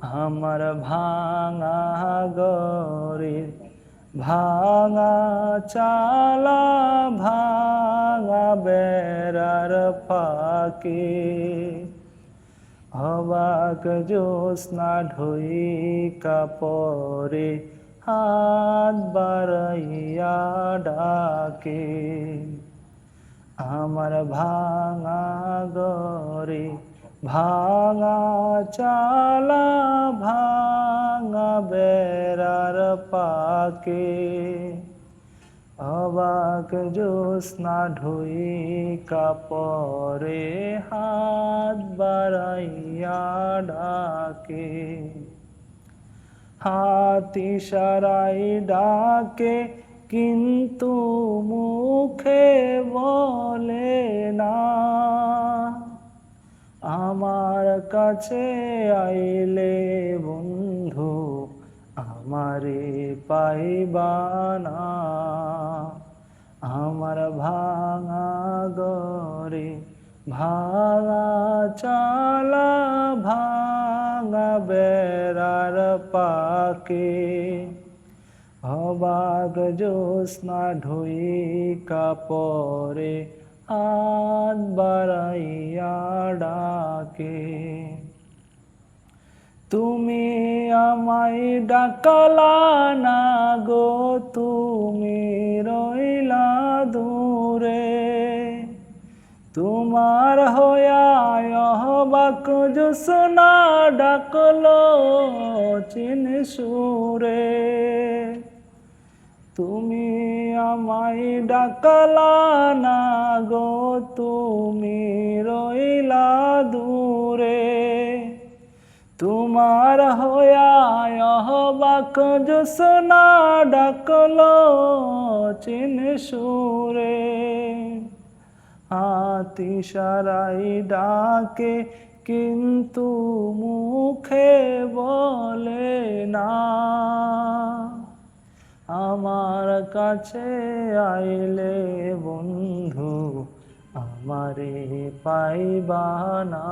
আমার ভাঙা গরিব ভাঙা চালা ভাঙা বেড়ার ফাঁকে অবাক জ্যোৎস্না ঢুইকা পরে হাত বাড়াইয়া ডাকে আমার ভাঙা গরে ভাঙা চালা ভাঙা বেড়ার পাকে অবাক জ্যোৎস্না ঢুইকা পরে হাত বাড়াইয়া ডাকে হাত ইশারায় ডাকে কিন্তু মুখে বলে না আমার কাছে আইলে বন্ধু আমারে পাইবা না আমার ভাঙা গরে ভাঙা চালা ভাঙা বেড়ার পাকে অবাক জ্যোৎস্না ঢুইকা পরে হাত বাড়াইয়া ডাকে তুমি আমায় ডাকালা না গো তুমি রইলা দূরে তোমার হইয়া অবাক জ্যোৎস্না ডাকলো চিন সুরে তুমি আমায় ডাকালা না গো তুমি রইলা দূরে তোমার হইয়া অবাক জ্যোৎস্না ডাকলো চিন সুরে হাত ইশারায় ডাকে কিন্তু মুখে বলে না আমার কাছে আইলে বন্ধু আমারে পাইবা না।